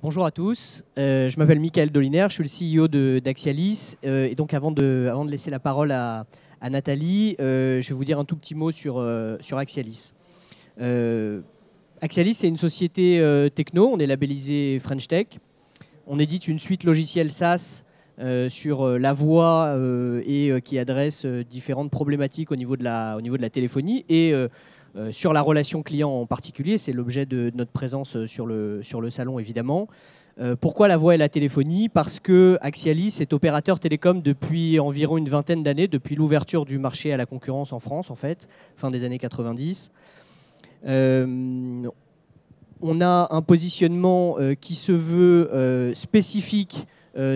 Bonjour à tous, je m'appelle Michael Doliner, je suis le CEO d'Axialis. Et donc avant de laisser la parole à Nathalie, je vais vous dire un tout petit mot sur Axialis. Axialis, c'est une société techno, on est labellisé French Tech. On édite une suite logicielle SaaS sur la voix et qui adresse différentes problématiques au niveau de la téléphonie et sur la relation client en particulier. C'est l'objet de notre présence sur le salon, évidemment. Pourquoi la voix et la téléphonie? Parce que Axialis est opérateur télécom depuis environ une vingtaine d'années, depuis l'ouverture du marché à la concurrence en France, en fait, fin des années 90. On a un positionnement qui se veut spécifique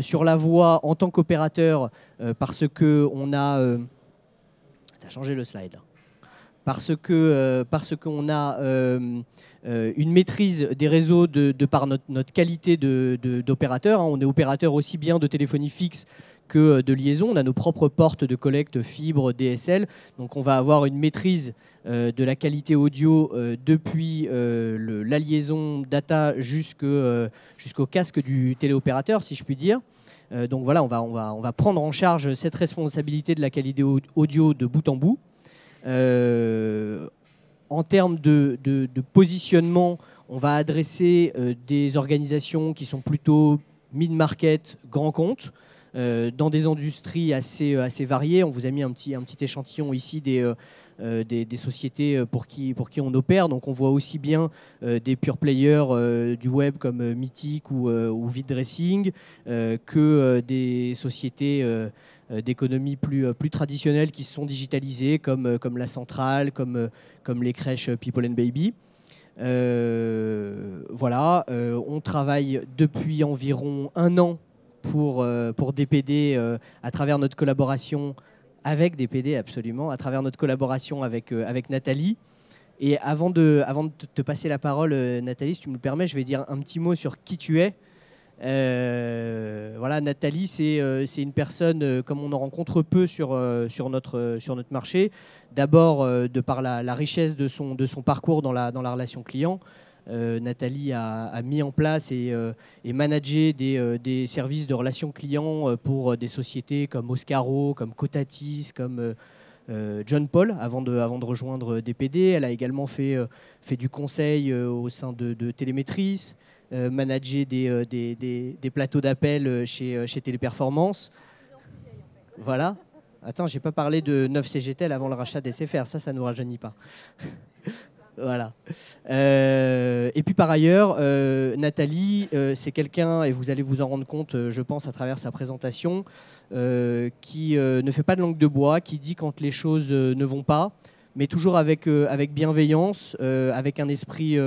sur la voix en tant qu'opérateur parce qu'on a... T'as changé le slide. Parce qu'on a une maîtrise des réseaux de par notre qualité d'opérateur. On est opérateur aussi bien de téléphonie fixe que de liaison. On a nos propres portes de collecte fibre DSL. Donc on va avoir une maîtrise de la qualité audio depuis la liaison data jusqu'au casque du téléopérateur, si je puis dire. Donc voilà, on va prendre en charge cette responsabilité de la qualité audio de bout en bout. En termes de positionnement, on va adresser des organisations qui sont plutôt mid-market, grands comptes, dans des industries assez variées. On vous a mis un petit échantillon ici des sociétés pour qui on opère. Donc on voit aussi bien des pure players du web comme Mythic ou Vidressing que des sociétés d'économie plus traditionnelles qui se sont digitalisées comme la Centrale, comme les crèches People and Baby. Voilà, on travaille depuis environ un an pour DPD à travers notre collaboration avec DPD, absolument, à travers notre collaboration avec Nathalie. Et avant de te passer la parole, Nathalie, si tu me le permets, je vais dire un petit mot sur qui tu es. Voilà, Nathalie, c'est une personne comme on en rencontre peu sur notre marché. D'abord, de par la richesse de son parcours dans la relation client. Nathalie a mis en place et managé des services de relations clients pour des sociétés comme Oscaro, comme Cotatis, comme John Paul avant de rejoindre DPD. Elle a également fait du conseil au sein de Télémétris, manager des plateaux d'appel chez Téléperformance. Voilà. Attends, j'ai pas parlé de 9 CGTEL avant le rachat d'SFR. Ça ne nous rajeunit pas. Voilà. Et puis par ailleurs, Nathalie, c'est quelqu'un, et vous allez vous en rendre compte, je pense, à travers sa présentation, qui ne fait pas de langue de bois, qui dit quand les choses ne vont pas, mais toujours avec bienveillance, avec un esprit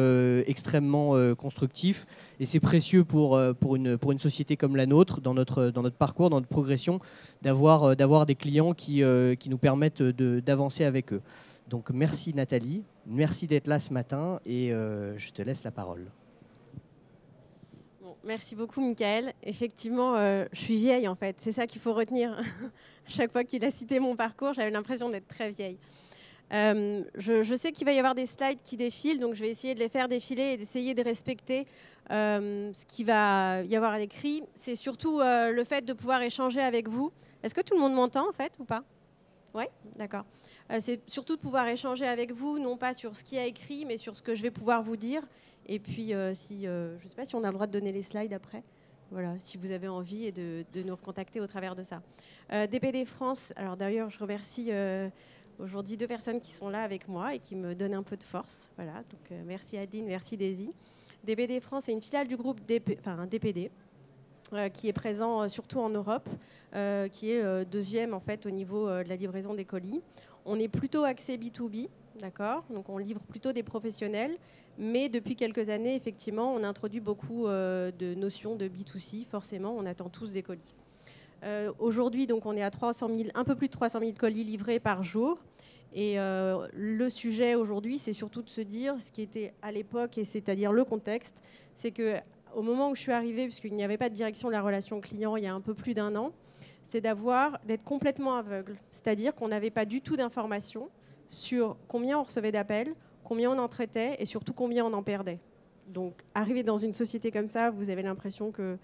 extrêmement constructif. Et c'est précieux pour une société comme la nôtre, dans notre parcours, dans notre progression, d'avoir des clients qui nous permettent d'avancer avec eux. Donc merci Nathalie, merci d'être là ce matin et je te laisse la parole. Bon, merci beaucoup Michael. Effectivement, je suis vieille en fait, c'est ça qu'il faut retenir. À chaque fois qu'il a cité mon parcours, j'avais l'impression d'être très vieille. Je sais qu'il va y avoir des slides qui défilent, donc je vais essayer de les faire défiler et d'essayer de respecter ce qu'il va y avoir à l'écrit. C'est surtout le fait de pouvoir échanger avec vous. Est-ce que tout le monde m'entend en fait ou pas? Oui, d'accord. C'est surtout de pouvoir échanger avec vous, non pas sur ce qui a écrit, mais sur ce que je vais pouvoir vous dire. Et puis, je ne sais pas si on a le droit de donner les slides après. Voilà, si vous avez envie et de nous recontacter au travers de ça. DPD France, alors d'ailleurs, je remercie aujourd'hui 2 personnes qui sont là avec moi et qui me donnent un peu de force. Voilà, donc merci Adeline, merci Daisy. DPD France est une filiale du groupe DPD. Qui est présent surtout en Europe, qui est deuxième en fait au niveau de la livraison des colis. On est plutôt axé B2B, d'accord, donc on livre plutôt des professionnels, mais depuis quelques années, effectivement, on introduit beaucoup de notions de B2C, forcément, on attend tous des colis. Aujourd'hui, donc, on est à 300 000, un peu plus de 300 000 colis livrés par jour. Et le sujet aujourd'hui, c'est surtout de se dire, ce qui était à l'époque, et c'est-à-dire le contexte, c'est que au moment où je suis arrivée, puisqu'il n'y avait pas de direction de la relation client il y a un peu plus d'1 an, c'est d'être complètement aveugle. C'est-à-dire qu'on n'avait pas du tout d'informations sur combien on recevait d'appels, combien on en traitait et surtout combien on en perdait. Donc, arriver dans une société comme ça, vous avez l'impression que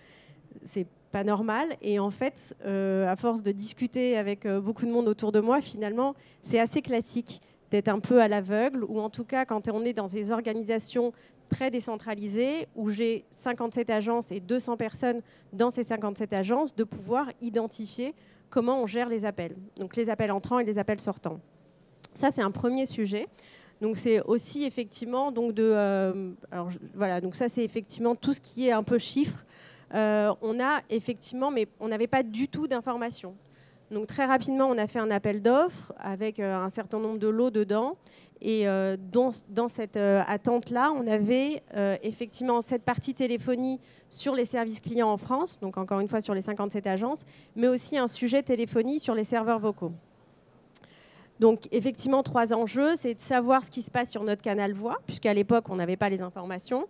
c'est pas normal. Et en fait, à force de discuter avec beaucoup de monde autour de moi, finalement, c'est assez classique d'être un peu à l'aveugle, ou en tout cas, quand on est dans des organisations très décentralisées, où j'ai 57 agences et 200 personnes dans ces 57 agences, de pouvoir identifier comment on gère les appels. Donc, les appels entrants et les appels sortants. Ça, c'est un premier sujet. Donc c'est aussi effectivement donc voilà, donc ça c'est effectivement tout ce qui est un peu chiffres. On a effectivement, mais on n'avait pas du tout d'informations. Donc très rapidement, on a fait un appel d'offres avec un certain nombre de lots dedans. Et dans cette attente-là, on avait effectivement cette partie téléphonie sur les services clients en France, donc encore une fois sur les 57 agences, mais aussi un sujet téléphonie sur les serveurs vocaux. Donc effectivement, 3 enjeux, c'est de savoir ce qui se passe sur notre canal voix, puisqu'à l'époque, on n'avait pas les informations.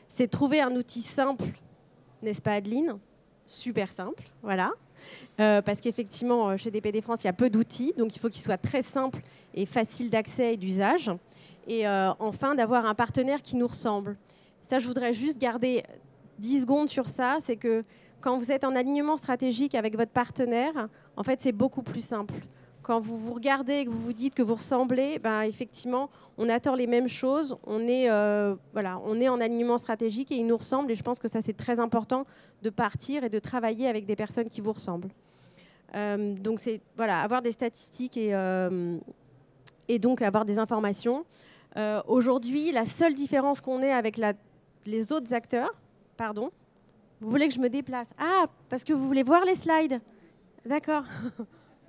C'est de trouver un outil simple, n'est-ce pas Adeline? Super simple, voilà. Parce qu'effectivement, chez DPD France, il y a peu d'outils, donc il faut qu'il soit très simple et facile d'accès et d'usage. Et enfin, d'avoir un partenaire qui nous ressemble. Ça, je voudrais juste garder 10 secondes sur ça, c'est que quand vous êtes en alignement stratégique avec votre partenaire, en fait, c'est beaucoup plus simple. Quand vous vous regardez et que vous vous dites que vous ressemblez, ben, effectivement, on attend les mêmes choses, on est en alignement stratégique et ils nous ressemblent. Et je pense que ça, c'est très important de partir et de travailler avec des personnes qui vous ressemblent. Donc, c'est voilà, avoir des statistiques et donc avoir des informations. Aujourd'hui, la seule différence qu'on ait avec les autres acteurs... Pardon ? Vous voulez que je me déplace? Ah, parce que vous voulez voir les slides? D'accord.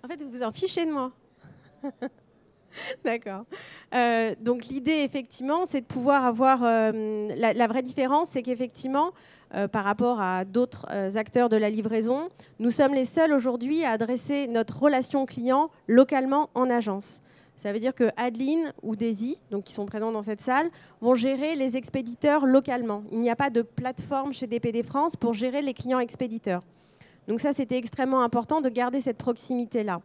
En fait, vous vous en fichez de moi. D'accord. Donc l'idée, effectivement, c'est de pouvoir avoir... la vraie différence, c'est qu'effectivement, par rapport à d'autres acteurs de la livraison, nous sommes les seuls aujourd'hui à adresser notre relation client localement en agence. Ça veut dire que Adeline ou Daisy, donc qui sont présents dans cette salle, vont gérer les expéditeurs localement. Il n'y a pas de plateforme chez DPD France pour gérer les clients expéditeurs. Donc ça, c'était extrêmement important de garder cette proximité-là.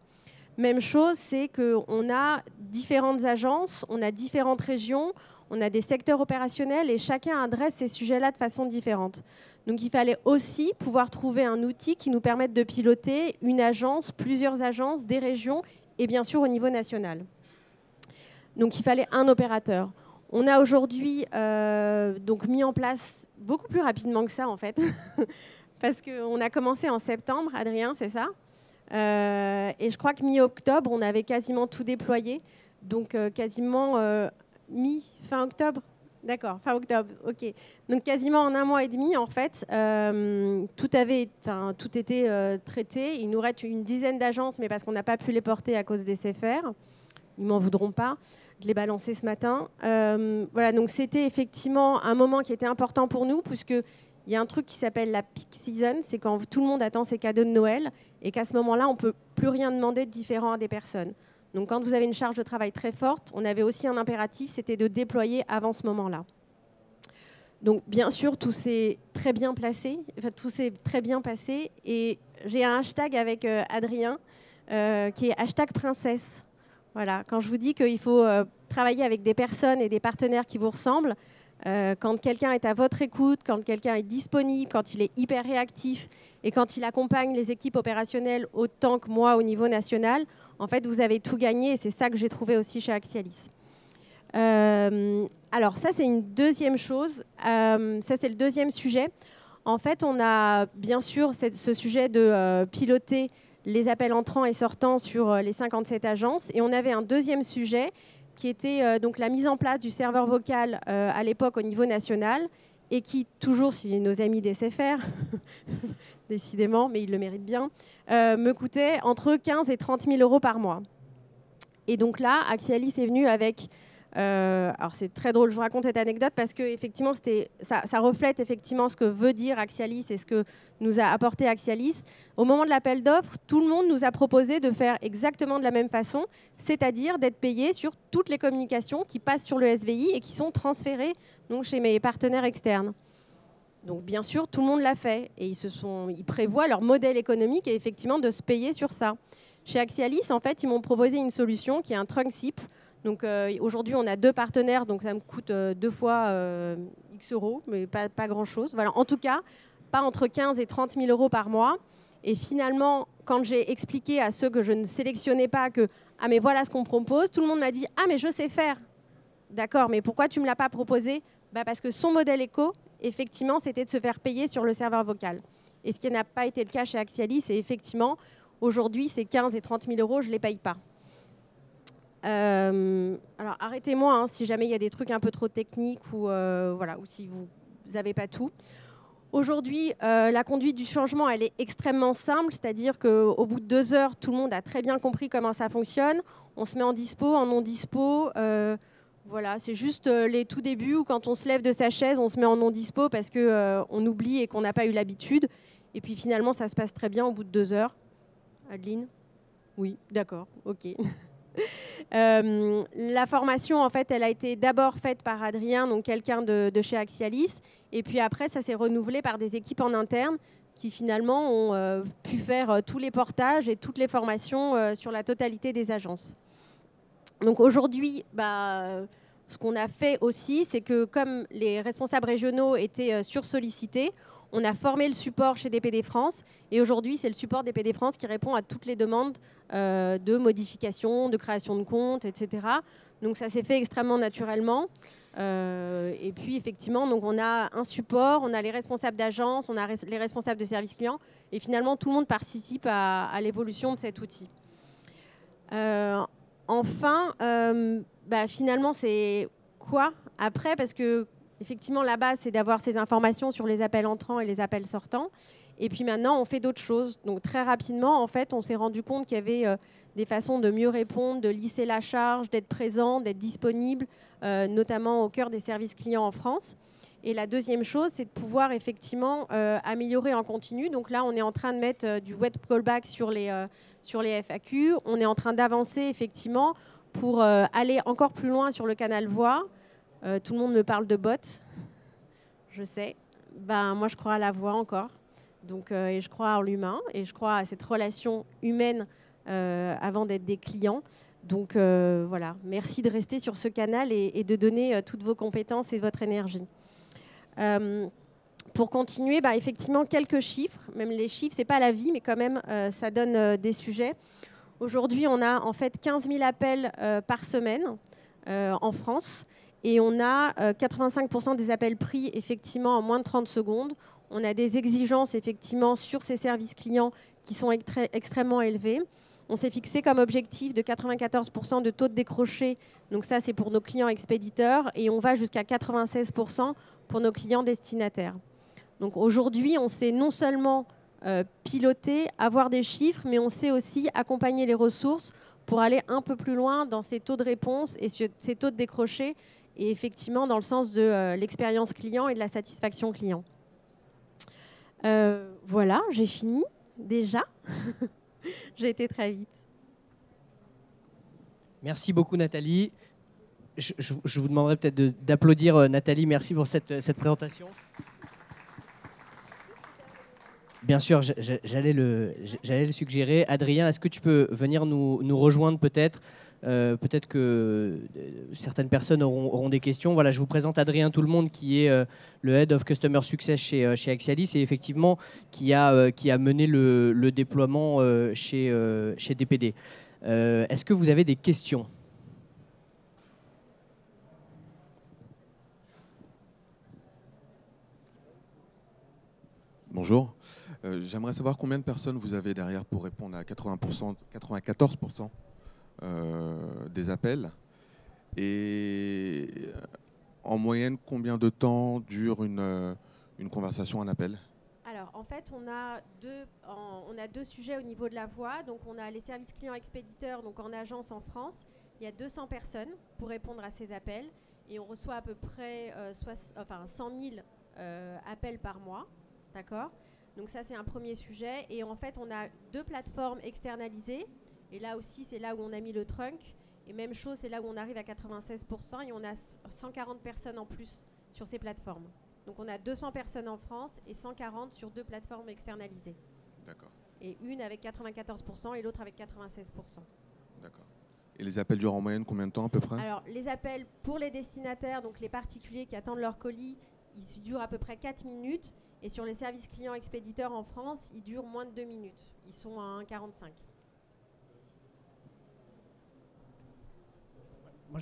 Même chose, c'est qu'on a différentes agences, on a différentes régions, on a des secteurs opérationnels et chacun adresse ces sujets-là de façon différente. Donc il fallait aussi pouvoir trouver un outil qui nous permette de piloter une agence, plusieurs agences, des régions et bien sûr au niveau national. Donc il fallait un opérateur. On a aujourd'hui donc mis en place beaucoup plus rapidement que ça en fait. Parce qu'on a commencé en septembre, Adrien, c'est ça? Et je crois que mi-octobre, on avait quasiment tout déployé. Donc quasiment fin octobre. D'accord, fin octobre, ok. Donc quasiment en 1 mois et demi, en fait, tout était traité. Il nous reste une dizaine d'agences, mais parce qu'on n'a pas pu les porter à cause des CFR. Ils ne m'en voudront pas de les balancer ce matin. Voilà, donc c'était effectivement un moment qui était important pour nous, puisque il y a un truc qui s'appelle la peak season, c'est quand tout le monde attend ses cadeaux de Noël et qu'à ce moment-là, on ne peut plus rien demander de différent à des personnes. Donc quand vous avez une charge de travail très forte, on avait aussi un impératif, c'était de déployer avant ce moment-là. Donc bien sûr, tout s'est très bien placé, tout s'est très bien passé. Et j'ai un hashtag avec Adrien qui est hashtag princesse. Voilà, quand je vous dis qu'il faut travailler avec des personnes et des partenaires qui vous ressemblent, quand quelqu'un est à votre écoute, quand quelqu'un est disponible, quand il est hyper réactif et quand il accompagne les équipes opérationnelles autant que moi au niveau national, en fait, vous avez tout gagné et c'est ça que j'ai trouvé aussi chez Axialis. Alors ça, c'est une deuxième chose. Ça, c'est le deuxième sujet. En fait, on a bien sûr ce sujet de piloter les appels entrants et sortants sur les 57 agences. Et on avait un deuxième sujet qui était donc la mise en place du serveur vocal à l'époque au niveau national et qui, toujours, si nos amis des SFR, décidément, mais ils le méritent bien, me coûtait entre 15 et 30 000 euros par mois. Et donc là, Axialis est venu avec... alors c'est très drôle, je vous raconte cette anecdote parce que effectivement, ça reflète effectivement ce que veut dire Axialis et ce que nous a apporté Axialis. Au moment de l'appel d'offres, tout le monde nous a proposé de faire exactement de la même façon, c'est-à-dire d'être payé sur toutes les communications qui passent sur le SVI et qui sont transférées donc, chez mes partenaires externes. Donc bien sûr, tout le monde l'a fait et ils prévoient leur modèle économique et effectivement de se payer sur ça. Chez Axialis, en fait, ils m'ont proposé une solution qui est un trunk SIP. Donc aujourd'hui, on a 2 partenaires, donc ça me coûte 2 fois X euros, mais pas grand-chose. Voilà. En tout cas, pas entre 15 et 30 000 euros par mois. Et finalement, quand j'ai expliqué à ceux que je ne sélectionnais pas que « Ah, mais voilà ce qu'on propose », tout le monde m'a dit « Ah, mais je sais faire ». D'accord, mais pourquoi tu ne me l'as pas proposé ? Parce que son modèle éco, effectivement, c'était de se faire payer sur le serveur vocal. Et ce qui n'a pas été le cas chez Axialis, c'est effectivement, aujourd'hui, c'est 15 et 30 000 euros, je ne les paye pas. Alors, arrêtez-moi hein, si jamais il y a des trucs un peu trop techniques ou, voilà, ou si vous n'avez pas tout. Aujourd'hui, la conduite du changement, elle est extrêmement simple, c'est-à-dire qu'au bout de 2 heures, tout le monde a très bien compris comment ça fonctionne. On se met en dispo, en non-dispo. Voilà, c'est juste les tout débuts où quand on se lève de sa chaise, on se met en non-dispo parce qu'on oublie et qu'on n'a pas eu l'habitude. Et puis finalement, ça se passe très bien au bout de 2 heures. Adeline ? Oui, d'accord, ok. La formation, en fait, elle a été d'abord faite par Adrien, donc quelqu'un de chez Axialis. Et puis après, ça s'est renouvelé par des équipes en interne qui finalement ont pu faire tous les portages et toutes les formations sur la totalité des agences. Donc aujourd'hui, ce qu'on a fait aussi, c'est que comme les responsables régionaux étaient sursollicités, on a formé le support chez DPD France. Et aujourd'hui, c'est le support DPD France qui répond à toutes les demandes de modification, de création de compte, etc. Donc ça s'est fait extrêmement naturellement. Et puis effectivement, donc on a un support, on a les responsables d'agence, on a les responsables de service client. Et finalement, tout le monde participe à l'évolution de cet outil. Enfin, finalement, c'est quoi après ? Parce que effectivement, la base, c'est d'avoir ces informations sur les appels entrants et les appels sortants. Et puis maintenant, on fait d'autres choses. Donc très rapidement, en fait, on s'est rendu compte qu'il y avait des façons de mieux répondre, de lisser la charge, d'être présent, d'être disponible, notamment au cœur des services clients en France. Et la deuxième chose, c'est de pouvoir effectivement améliorer en continu. Donc là, on est en train de mettre du web callback sur les FAQ. On est en train d'avancer effectivement pour aller encore plus loin sur le canal voix. Tout le monde me parle de bots, je sais. Moi, je crois à la voix encore. Donc, et je crois en l'humain. Et je crois à cette relation humaine avant d'être des clients. Donc, voilà. Merci de rester sur ce canal et de donner toutes vos compétences et votre énergie. Pour continuer, effectivement, quelques chiffres. Même les chiffres, ce n'est pas la vie, mais quand même, ça donne des sujets. Aujourd'hui, on a en fait 15 000 appels par semaine en France. Et on a 85% des appels pris effectivement en moins de 30 secondes. On a des exigences effectivement sur ces services clients qui sont extrêmement élevées. On s'est fixé comme objectif de 94% de taux de décroché. Donc ça, c'est pour nos clients expéditeurs. Et on va jusqu'à 96% pour nos clients destinataires. Donc aujourd'hui, on sait non seulement piloter, avoir des chiffres, mais on sait aussi accompagner les ressources pour aller un peu plus loin dans ces taux de réponse et ces taux de décroché. Et effectivement, dans le sens de l'expérience client et de la satisfaction client. Voilà, j'ai fini déjà. J'ai été très vite. Merci beaucoup, Nathalie. Je vous demanderai peut-être d'applaudir Nathalie. Merci pour cette présentation. Bien sûr, j'allais le suggérer. Adrien, est-ce que tu peux venir nous rejoindre peut-être ? Peut-être que certaines personnes auront des questions. Voilà, je vous présente Adrien Tout-le-Monde, qui est le Head of Customer Success chez Axialis et effectivement qui a mené le déploiement chez DPD. Est-ce que vous avez des questions ? Bonjour. J'aimerais savoir combien de personnes vous avez derrière pour répondre à 94% des appels. Et en moyenne, combien de temps dure une conversation, un appel ? Alors, en fait, on a deux sujets au niveau de la voix. Donc, on a les services clients expéditeurs, donc en agence en France. Il y a 200 personnes pour répondre à ces appels. Et on reçoit à peu près 100 000 appels par mois. D'accord ? Donc ça, c'est un premier sujet. Et en fait, on a 2 plateformes externalisées. Et là aussi, c'est là où on a mis le trunk. Et même chose, c'est là où on arrive à 96%. Et on a 140 personnes en plus sur ces plateformes. Donc on a 200 personnes en France et 140 sur 2 plateformes externalisées. D'accord. Et une avec 94% et l'autre avec 96%. D'accord. Et les appels durent en moyenne combien de temps à peu près ? Alors, les appels pour les destinataires, donc les particuliers qui attendent leur colis, il dure à peu près 4 minutes. Et sur les services clients expéditeurs en France, ils durent moins de 2 minutes. Ils sont à 1,45. Moi,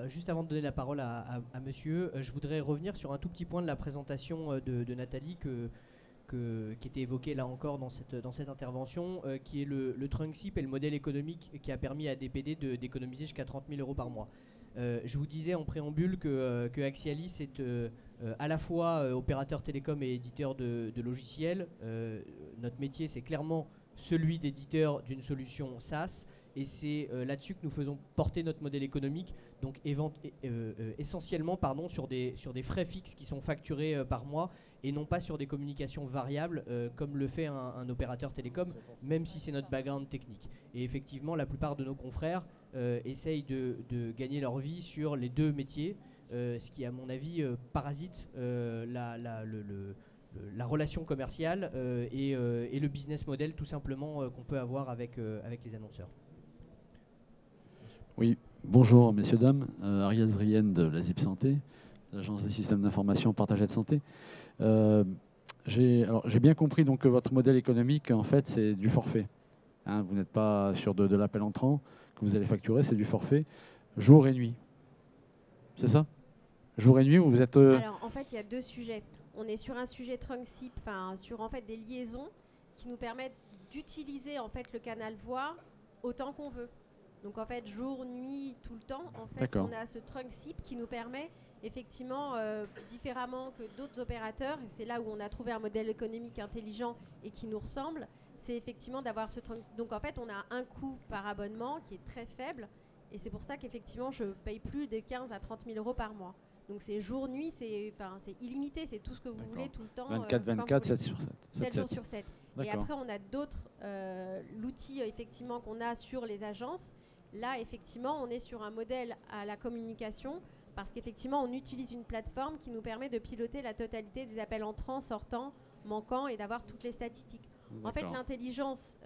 juste avant de donner la parole à monsieur, je voudrais revenir sur un tout petit point de la présentation de Nathalie qui était évoqué là encore dans cette intervention, qui est le trunk SIP et le modèle économique qui a permis à DPD d'économiser jusqu'à 30 000 euros par mois. Je vous disais en préambule que Axialis est à la fois opérateur télécom et éditeur de logiciels. Notre métier, c'est clairement celui d'éditeur d'une solution SaaS. Et c'est là-dessus que nous faisons porter notre modèle économique, donc essentiellement sur des frais fixes qui sont facturés par mois et non pas sur des communications variables comme le fait un opérateur télécom, même si c'est notre background technique. Et effectivement, la plupart de nos confrères essayent de gagner leur vie sur les deux métiers, ce qui, à mon avis, parasite la relation commerciale et le business model tout simplement qu'on peut avoir avec les annonceurs. Oui, bonjour messieurs, dames. Ariel Zrien de la ZIP Santé, l'agence des systèmes d'information partagée de santé. J'ai bien compris donc, que votre modèle économique, en fait, c'est du forfait. Hein, vous n'êtes pas sur de l'appel entrant que vous allez facturer, c'est du forfait, jour et nuit. C'est ça? Jour et nuit où vous êtes... Alors, en fait, il y a deux sujets. On est sur un sujet trunk SIP, sur en fait, des liaisons qui nous permettent d'utiliser en fait, le canal voix autant qu'on veut. Donc en fait, jour, nuit, tout le temps, en fait, on a ce trunk SIP qui nous permet effectivement, différemment que d'autres opérateurs, et c'est là où on a trouvé un modèle économique intelligent et qui nous ressemble, c'est effectivement d'avoir ce trunk. Donc en fait, on a un coût par abonnement qui est très faible, et c'est pour ça qu'effectivement, je paye plus de 15 à 30 000 euros par mois. Donc c'est jour, nuit, c'est illimité, c'est tout ce que vous voulez tout le temps. 24, 7 sur 7. 7 jours sur 7. Et après, on a d'autres, l'outil effectivement qu'on a sur les agences. Là, effectivement, on est sur un modèle à la communication parce qu'effectivement, on utilise une plateforme qui nous permet de piloter la totalité des appels entrants, sortants, manquants et d'avoir toutes les statistiques. En fait, l'intelligence,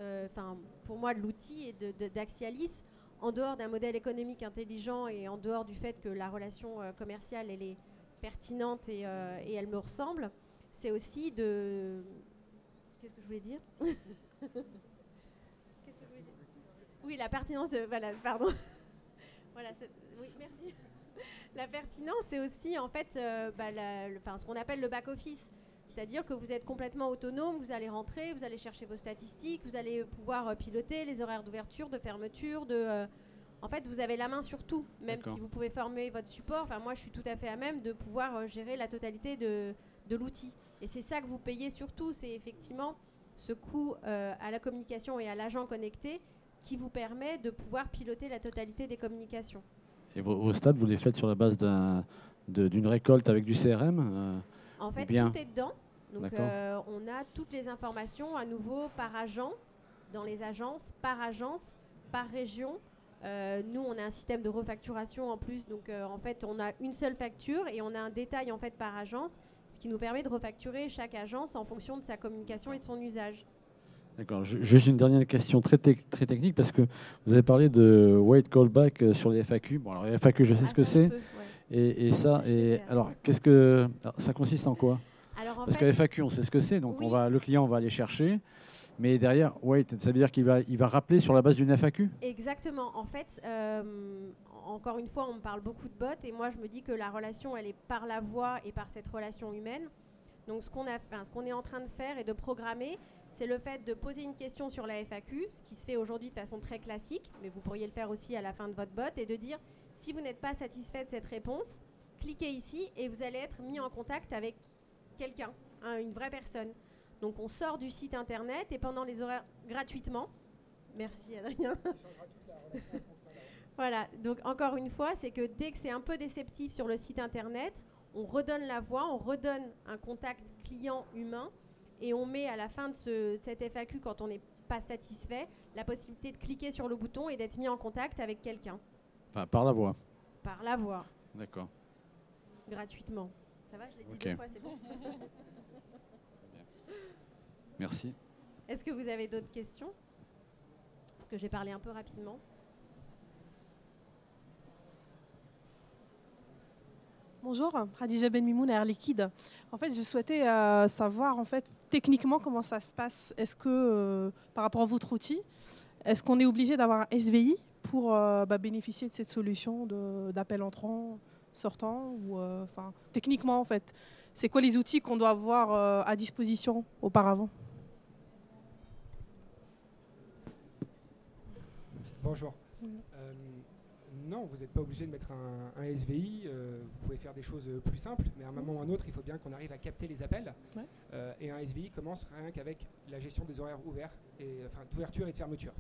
pour moi, de l'outil et d'Axialis, en dehors d'un modèle économique intelligent et en dehors du fait que la relation commerciale, elle est pertinente et elle me ressemble, c'est aussi de... Qu'est-ce que je voulais dire ? Oui, la pertinence de... Voilà, pardon. Voilà, oui, merci. La pertinence, c'est aussi, en fait, ce qu'on appelle le back-office. C'est-à-dire que vous êtes complètement autonome, vous allez rentrer, vous allez chercher vos statistiques, vous allez pouvoir piloter les horaires d'ouverture, de fermeture, en fait, vous avez la main sur tout, même si vous pouvez former votre support. Enfin, moi, je suis tout à fait à même de pouvoir gérer la totalité de l'outil. Et c'est ça que vous payez surtout, c'est effectivement ce coût à la communication et à l'agent connecté qui vous permet de pouvoir piloter la totalité des communications. Et vos stats, vous les faites sur la base d'une récolte avec du CRM En fait, tout est dedans. Donc, on a toutes les informations, à nouveau, par agent, dans les agences, par région. Nous, on a un système de refacturation en plus. Donc, en fait, on a une seule facture et on a un détail en fait, par agence, ce qui nous permet de refacturer chaque agence en fonction de sa communication et de son usage. D'accord. Juste une dernière question très technique, parce que vous avez parlé de wait callback sur les FAQ. Bon, alors les FAQ, je sais ce que c'est. Et ça, alors, ça consiste en quoi? Parce que FAQ, on sait ce que c'est, donc le client va aller chercher, mais derrière, wait, ça veut dire qu'il va rappeler sur la base d'une FAQ? Exactement. En fait, encore une fois, on me parle beaucoup de bots, et moi, je me dis que la relation, elle est par la voix et par cette relation humaine. Donc, ce qu'on est en train de faire et de programmer, c'est le fait de poser une question sur la FAQ, ce qui se fait aujourd'hui de façon très classique, mais vous pourriez le faire aussi à la fin de votre bot, et de dire, si vous n'êtes pas satisfait de cette réponse, cliquez ici et vous allez être mis en contact avec quelqu'un, une vraie personne. Donc on sort du site internet et pendant les horaires gratuitement. Merci Adrien. Voilà, donc encore une fois, c'est que dès que c'est un peu déceptif sur le site internet, on redonne la voix, on redonne un contact client humain et on met à la fin de cette FAQ, quand on n'est pas satisfait, la possibilité de cliquer sur le bouton et d'être mis en contact avec quelqu'un. Enfin, par la voix. Par la voix. D'accord. Gratuitement. Ça va, je l'ai dit 2 fois, c'est bon. Merci. Est-ce que vous avez d'autres questions? Parce que j'ai parlé un peu rapidement. Bonjour, Khadija Benmimoun, Air Liquide. En fait, je souhaitais savoir en fait, techniquement comment ça se passe. Est-ce que, par rapport à votre outil, est-ce qu'on est obligé d'avoir un SVI pour bénéficier de cette solution d'appel entrant, sortant ou, techniquement, en fait, c'est quoi les outils qu'on doit avoir à disposition auparavant? Bonjour. Non, vous n'êtes pas obligé de mettre un SVI. Vous pouvez faire des choses plus simples, mais à un moment ou à un autre, il faut bien qu'on arrive à capter les appels. Ouais. Et un SVI commence rien qu'avec la gestion des horaires ouverts, d'ouverture et de fermeture.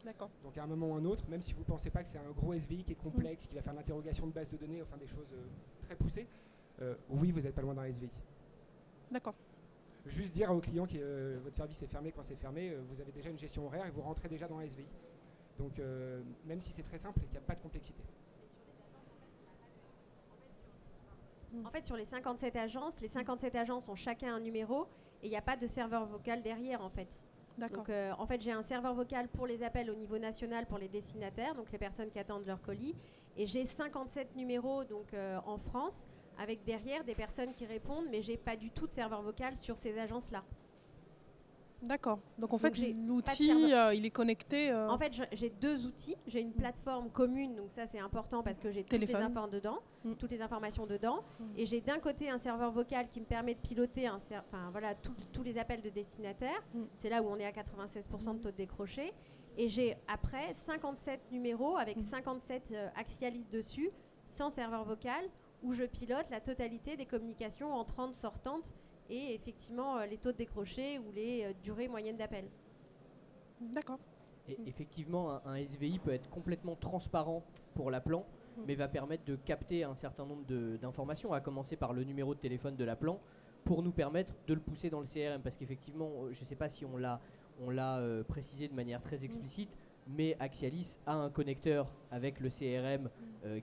D'accord. Donc à un moment ou à un autre, même si vous ne pensez pas que c'est un gros SVI qui est complexe, qui va faire l'interrogation de base de données, enfin des choses très poussées, oui, vous n'êtes pas loin d'un SVI. D'accord. Juste dire aux clients que votre service est fermé quand c'est fermé, vous avez déjà une gestion horaire et vous rentrez déjà dans un SVI. Donc même si c'est très simple et qu'il n'y a pas de complexité. En fait, sur les 57 agences ont chacun un numéro et il n'y a pas de serveur vocal derrière en fait. D'accord. Donc en fait, j'ai un serveur vocal pour les appels au niveau national pour les destinataires, donc les personnes qui attendent leur colis. Et j'ai 57 numéros donc, en France avec derrière des personnes qui répondent, mais je n'ai pas du tout de serveur vocal sur ces agences-là. D'accord. Donc en fait, l'outil, il est connecté. En fait, j'ai deux outils. J'ai une plateforme commune, donc ça c'est important parce que j'ai toutes les informations dedans. Et j'ai d'un côté un serveur vocal qui me permet de piloter tous les appels de destinataires. C'est là où on est à 96% de taux de décroché. Et j'ai après 57 numéros avec 57 Axialis dessus, sans serveur vocal, où je pilote la totalité des communications entrantes, sortantes, et effectivement les taux de décroché ou les durées moyennes d'appel. D'accord. Et effectivement, un SVI peut être complètement transparent pour l'appelant, mais va permettre de capter un certain nombre d'informations, à commencer par le numéro de téléphone de l'appelant, pour nous permettre de le pousser dans le CRM. Parce qu'effectivement, je ne sais pas si on l'a précisé de manière très explicite, mais Axialis a un connecteur avec le CRM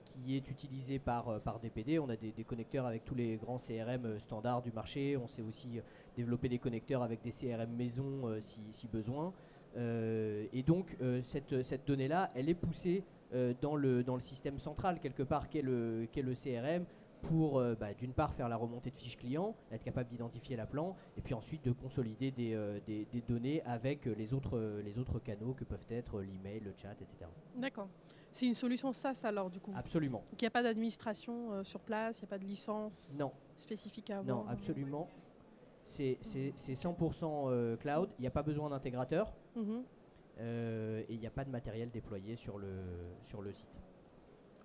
qui est utilisé par DPD. On a des connecteurs avec tous les grands CRM standards du marché. On sait aussi développer des connecteurs avec des CRM maison si besoin. Et donc cette donnée-là, elle est poussée dans le système central quelque part qu'est le CRM pour d'une part faire la remontée de fiches clients, être capable d'identifier l'appelant et puis ensuite de consolider des données avec les autres canaux que peuvent être l'email, le chat, etc. D'accord. C'est une solution SaaS alors du coup? Absolument. Donc il n'y a pas d'administration sur place, il n'y a pas de licence spécifique à avoir? Non, absolument. C'est 100% cloud, il n'y a pas besoin d'intégrateur et il n'y a pas de matériel déployé sur le site.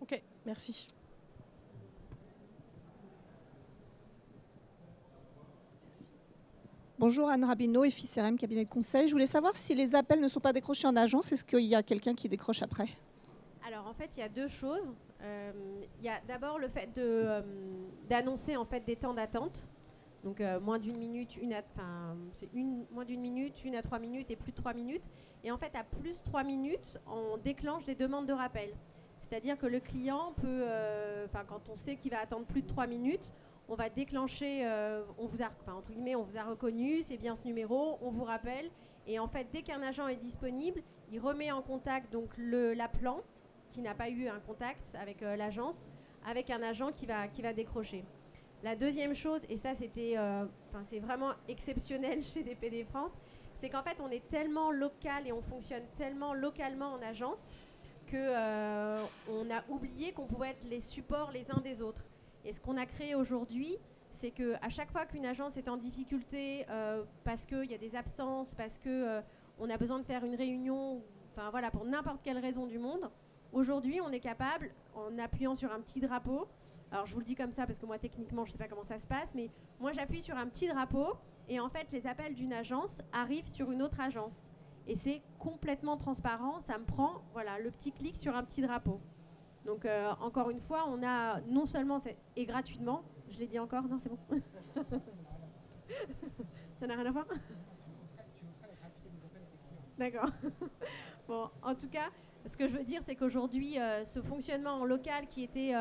Ok, merci. Bonjour, Anne Rabineau, EFI CRM, cabinet de conseil. Je voulais savoir si les appels ne sont pas décrochés en agence, est-ce qu'il y a quelqu'un qui décroche après? Alors en fait, il y a deux choses. Il y a d'abord le fait d'annoncer en fait des temps d'attente. Donc moins d'une minute, moins d'une minute, 1 à 3 minutes et plus de 3 minutes. Et en fait, à plus de 3 minutes, on déclenche des demandes de rappel. C'est-à-dire que le client peut, quand on sait qu'il va attendre plus de 3 minutes, on va déclencher, on vous a reconnu, c'est bien ce numéro, on vous rappelle. Et en fait, dès qu'un agent est disponible, il remet en contact donc l'appelant, qui n'a pas eu un contact avec l'agence, avec un agent qui va décrocher. La deuxième chose, et ça c'est vraiment exceptionnel chez DPD France, c'est qu'en fait on est tellement local et on fonctionne tellement localement en agence qu'on a oublié qu'on pouvait être les supports les uns des autres. Et ce qu'on a créé aujourd'hui, c'est qu'à chaque fois qu'une agence est en difficulté, parce qu'il y a des absences, parce qu'on a besoin de faire une réunion, pour n'importe quelle raison du monde, aujourd'hui on est capable, en appuyant sur un petit drapeau, alors je vous le dis comme ça parce que moi techniquement je ne sais pas comment ça se passe, mais moi j'appuie sur un petit drapeau et en fait les appels d'une agence arrivent sur une autre agence. Et c'est complètement transparent, ça me prend le petit clic sur un petit drapeau. Donc encore une fois, on a non seulement, et gratuitement, je l'ai dit encore, non c'est bon. Ça n'a rien à voir. D'accord. Bon, en tout cas, ce que je veux dire, c'est qu'aujourd'hui, ce fonctionnement en local qui était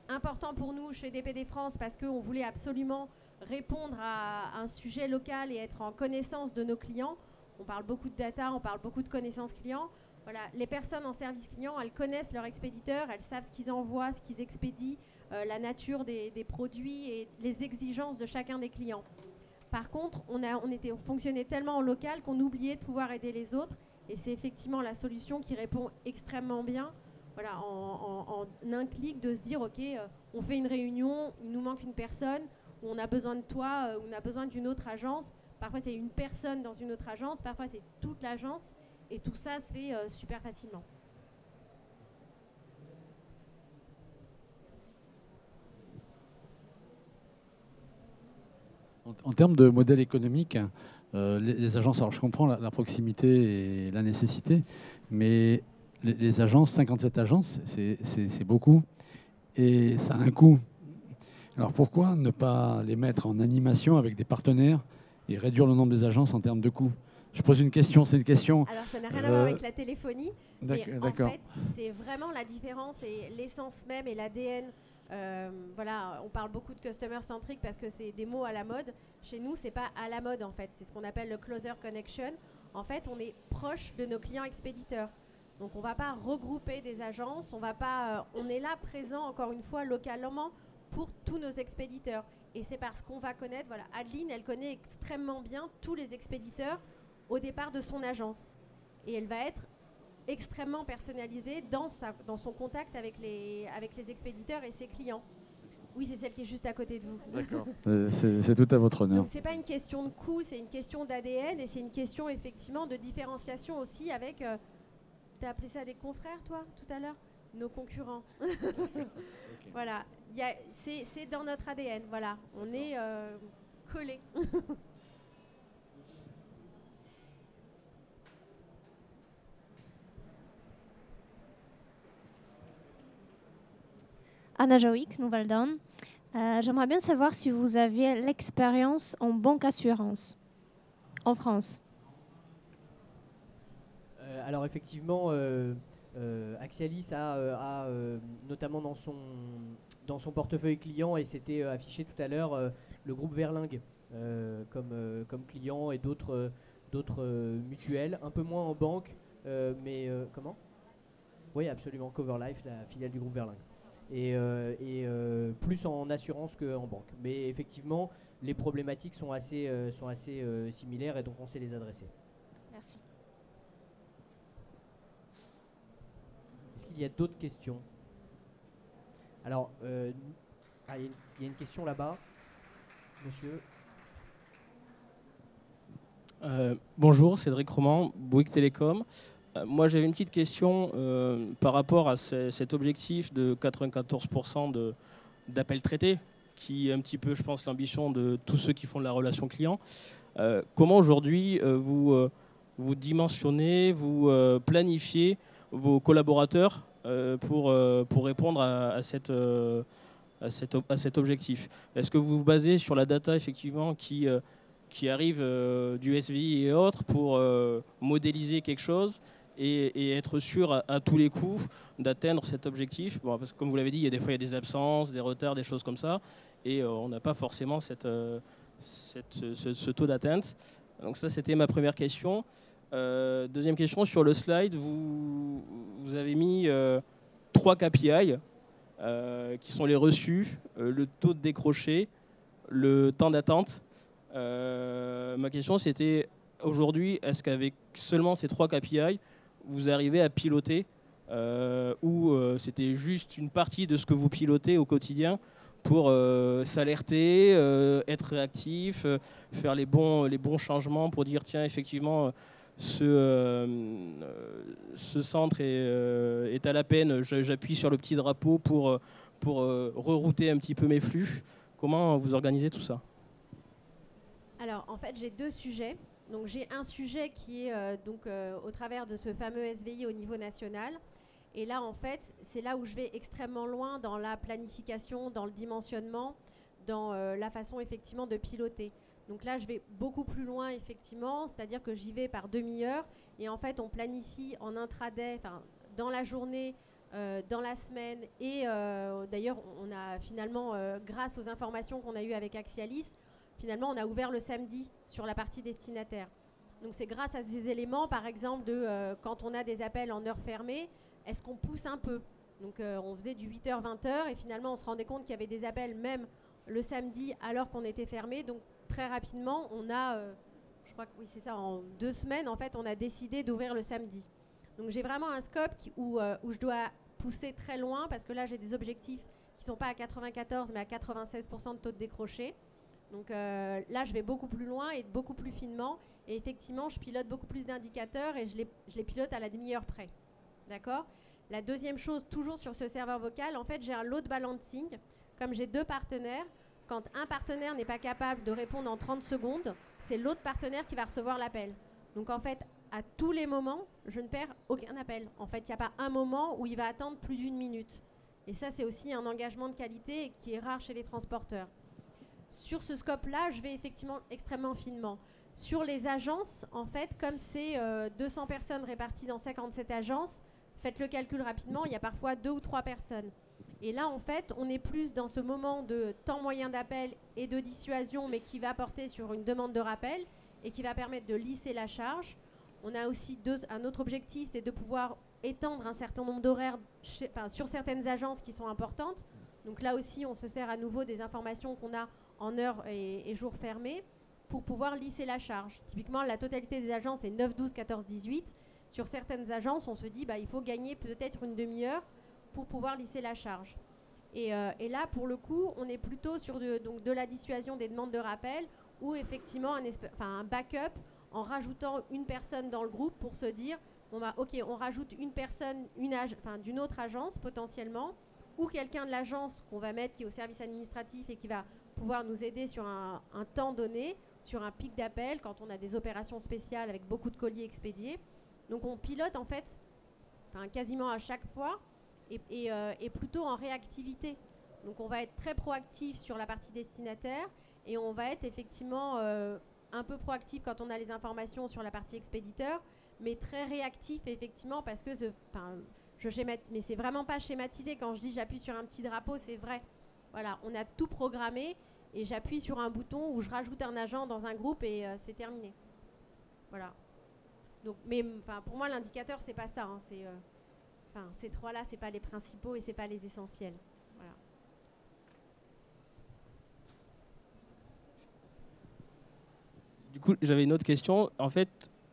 important pour nous chez DPD France, parce qu'on voulait absolument répondre à un sujet local et être en connaissance de nos clients. On parle beaucoup de data, on parle beaucoup de connaissances clients. Voilà, les personnes en service client, elles connaissent leur expéditeur, elles savent ce qu'ils envoient, ce qu'ils expédient, la nature des produits et les exigences de chacun des clients. Par contre, on fonctionnait tellement en local qu'on oubliait de pouvoir aider les autres. Et c'est effectivement la solution qui répond extrêmement bien, voilà, en un clic, de se dire, OK, on fait une réunion, il nous manque une personne, ou on a besoin de toi, ou on a besoin d'une autre agence. Parfois, c'est une personne dans une autre agence, parfois, c'est toute l'agence. Et tout ça se fait super facilement. En termes de modèle économique, les agences, alors je comprends la proximité et la nécessité, mais les agences, 57 agences, c'est beaucoup et ça a un coût. Alors pourquoi ne pas les mettre en animation avec des partenaires et réduire le nombre des agences en termes de coûts? Je pose une question, c'est une question... Alors ça n'a rien à voir avec la téléphonie, mais en d'accord. fait, c'est vraiment la différence et l'essence même et l'ADN. Voilà, on parle beaucoup de customer centric parce que c'est des mots à la mode. Chez nous, c'est pas à la mode en fait. C'est ce qu'on appelle le closer connection. En fait, on est proche de nos clients expéditeurs. Donc, on va pas regrouper des agences. On va pas. On est là présent encore une fois localement pour tous nos expéditeurs. Et c'est parce qu'on va connaître. Voilà, Adeline, elle connaît extrêmement bien tous les expéditeurs au départ de son agence, et elle va être extrêmement personnalisée dans son contact avec les expéditeurs et ses clients. Oui, c'est celle qui est juste à côté de vous. D'accord. C'est tout à votre honneur. Donc, c'est pas une question de coût, c'est une question d'ADN et c'est une question effectivement de différenciation aussi avec... tu as appelé ça des confrères, toi, tout à l'heure? Nos concurrents. Okay. Voilà. C'est dans notre ADN. Voilà. On est collés. Anna Joïc, Nouvelle-Donne. J'aimerais bien savoir si vous aviez l'expérience en banque assurance en France. Alors effectivement, Axialis a notamment dans son portefeuille client, et c'était affiché tout à l'heure, le groupe Verlingue comme client et d'autres mutuelles, un peu moins en banque, mais comment? Oui, absolument, Coverlife, la filiale du groupe Verlingue. Et plus en assurance qu'en banque. Mais effectivement, les problématiques sont assez similaires et donc on sait les adresser. Merci. Est-ce qu'il y a d'autres questions? Alors, il y a une question là-bas. Monsieur. Bonjour, Cédric Roman, Bouygues Télécom. Moi, j'avais une petite question par rapport à cet objectif de 94% d'appels traités, qui est un petit peu, je pense, l'ambition de tous ceux qui font de la relation client. Comment aujourd'hui vous dimensionnez, vous planifiez vos collaborateurs pour répondre à cet objectif? Est-ce que vous vous basez sur la data effectivement qui arrive du SVI et autres pour modéliser quelque chose et être sûr à tous les coups d'atteindre cet objectif? Bon, parce que comme vous l'avez dit, il y a des absences, des retards, des choses comme ça, et on n'a pas forcément ce taux d'atteinte. Donc ça, c'était ma première question. Deuxième question, sur le slide, vous avez mis 3 KPI qui sont les reçus, le taux de décroché, le temps d'attente. Ma question, c'était aujourd'hui, est-ce qu'avec seulement ces 3 KPI, vous arrivez à piloter ou c'était juste une partie de ce que vous pilotez au quotidien pour s'alerter, être réactif, faire les bons changements pour dire tiens, effectivement, ce centre est à la peine, j'appuie sur le petit drapeau pour rerouter un petit peu mes flux. Comment vous organisez tout ça? Alors, en fait, j'ai 2 sujets. Donc, j'ai un sujet qui est au travers de ce fameux SVI au niveau national. Et là, en fait, c'est là où je vais extrêmement loin dans la planification, dans le dimensionnement, dans la façon, effectivement, de piloter. Donc là, je vais beaucoup plus loin, effectivement, c'est-à-dire que j'y vais par demi-heure. Et en fait, on planifie en intraday, dans la journée, dans la semaine. Et d'ailleurs, on a finalement, grâce aux informations qu'on a eues avec Axialis, finalement, on a ouvert le samedi sur la partie destinataire. Donc, c'est grâce à ces éléments, par exemple, quand on a des appels en heure fermée, est-ce qu'on pousse un peu? Donc on faisait du 8h-20h et finalement on se rendait compte qu'il y avait des appels même le samedi alors qu'on était fermé. Donc très rapidement, on a, je crois que oui c'est ça, en 2 semaines en fait, on a décidé d'ouvrir le samedi. Donc j'ai vraiment un scope où je dois pousser très loin parce que là j'ai des objectifs qui ne sont pas à 94 mais à 96% de taux de décroché. Donc là je vais beaucoup plus loin et beaucoup plus finement et effectivement je pilote beaucoup plus d'indicateurs et je les pilote à la demi-heure près. D'accord ? La deuxième chose, toujours sur ce serveur vocal, en fait j'ai un load balancing. Comme j'ai 2 partenaires, quand un partenaire n'est pas capable de répondre en 30 secondes, c'est l'autre partenaire qui va recevoir l'appel. Donc en fait, à tous les moments, je ne perds aucun appel. En fait, il n'y a pas un moment où il va attendre plus d'1 minute. Et ça, c'est aussi un engagement de qualité qui est rare chez les transporteurs. Sur ce scope-là, je vais effectivement extrêmement finement. Sur les agences, en fait, comme c'est 200 personnes réparties dans 57 agences, faites le calcul rapidement, il y a parfois 2 ou 3 personnes. Et là, en fait, on est plus dans ce moment de temps moyen d'appel et de dissuasion, mais qui va porter sur une demande de rappel et qui va permettre de lisser la charge. On a aussi un autre objectif, c'est de pouvoir étendre un certain nombre d'horaires sur certaines agences qui sont importantes. Donc là aussi, on se sert à nouveau des informations qu'on a en heures et jours fermés pour pouvoir lisser la charge. Typiquement, la totalité des agences est 9, 12, 14, 18. Sur certaines agences, on se dit il faut gagner peut-être une demi-heure pour pouvoir lisser la charge. Et là, pour le coup, on est plutôt sur de la dissuasion des demandes de rappel ou effectivement un backup en rajoutant une personne dans le groupe pour se dire, ok, on rajoute une personne d'une autre agence potentiellement ou quelqu'un de l'agence qu'on va mettre qui est au service administratif et qui va pouvoir nous aider sur un temps donné, sur un pic d'appel quand on a des opérations spéciales avec beaucoup de colis expédiés. Donc on pilote en fait quasiment à chaque fois et plutôt en réactivité. Donc on va être très proactif sur la partie destinataire et on va être effectivement un peu proactif quand on a les informations sur la partie expéditeur, mais très réactif effectivement parce que mais c'est vraiment pas schématisé. Quand je dis j'appuie sur un petit drapeau, c'est vrai. Voilà, on a tout programmé et j'appuie sur un bouton où je rajoute un agent dans un groupe et c'est terminé. Voilà. Donc, mais pour moi, l'indicateur, c'est pas ça. Hein, ces 3-là, c'est pas les principaux et c'est pas les essentiels. Voilà. Du coup, j'avais une autre question. En fait,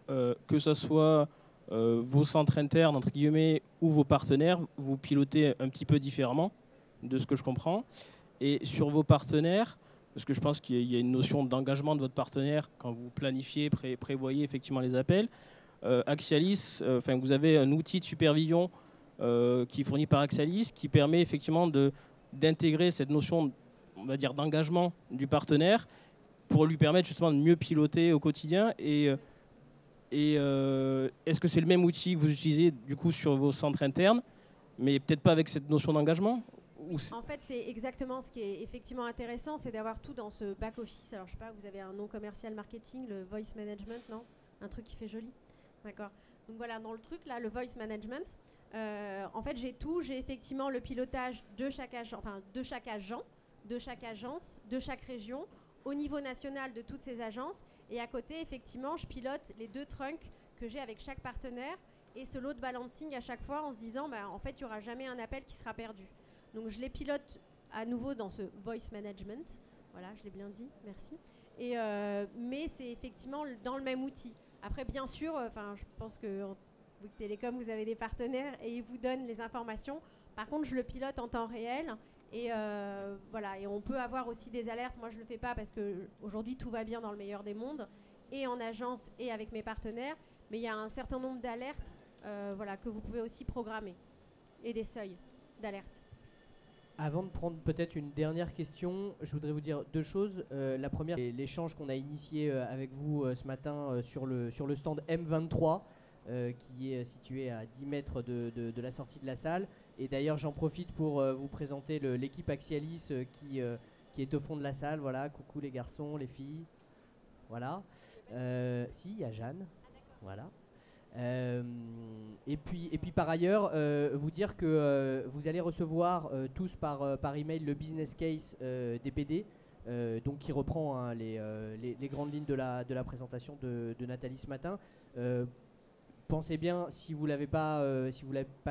que ce soit vos centres internes, entre guillemets, ou vos partenaires, vous pilotez un petit peu différemment, de ce que je comprends. Et sur vos partenaires, parce que je pense qu'il y a une notion d'engagement de votre partenaire quand vous planifiez, prévoyez effectivement les appels. Axialis, vous avez un outil de supervision qui est fourni par Axialis qui permet effectivement d'intégrer cette notion, on va dire, d'engagement du partenaire pour lui permettre justement de mieux piloter au quotidien. Et est-ce que c'est le même outil que vous utilisez du coup sur vos centres internes, mais peut-être pas avec cette notion d'engagement ? En fait, c'est exactement ce qui est effectivement intéressant, c'est d'avoir tout dans ce back-office. Alors, je sais pas, vous avez un nom commercial marketing, le voice management, non ? Un truc qui fait joli. D'accord. Donc voilà, dans le truc, là, le voice management, en fait, j'ai tout. J'ai effectivement le pilotage de chaque agent, de chaque agence, de chaque région, au niveau national de toutes ces agences. Et à côté, effectivement, je pilote les 2 trunks que j'ai avec chaque partenaire et ce load balancing à chaque fois en se disant, en fait, il n'y aura jamais un appel qui sera perdu. Donc je les pilote à nouveau dans ce voice management. Voilà, je l'ai bien dit, merci. Mais c'est effectivement dans le même outil. Après, bien sûr, je pense que vous Télécom, vous avez des partenaires et ils vous donnent les informations. Par contre, je le pilote en temps réel. Et voilà, et on peut avoir aussi des alertes. Moi, je ne le fais pas parce qu'aujourd'hui, tout va bien dans le meilleur des mondes, et en agence et avec mes partenaires. Mais il y a un certain nombre d'alertes que vous pouvez aussi programmer et des seuils d'alerte. Avant de prendre peut-être une dernière question, je voudrais vous dire 2 choses. La première, c'est l'échange qu'on a initié avec vous ce matin sur le stand M23, qui est situé à 10 mètres de la sortie de la salle. Et d'ailleurs, j'en profite pour vous présenter l'équipe Axialis qui est au fond de la salle. Voilà, coucou les garçons, les filles. Voilà. Si, il y a Jeanne. Voilà. Et puis par ailleurs, vous dire que vous allez recevoir tous par email le business case DPD, donc qui reprend les grandes lignes de la présentation de Nathalie ce matin. pensez bien, si vous l'avez pas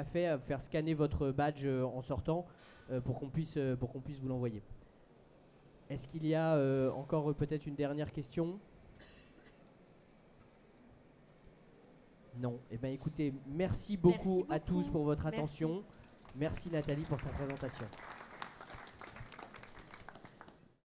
fait, à faire scanner votre badge en sortant pour qu'on puisse vous l'envoyer. Est-ce qu'il y a encore peut-être une dernière question? Non. Eh bien, écoutez, merci beaucoup à tous pour votre attention. Merci Nathalie pour ta présentation.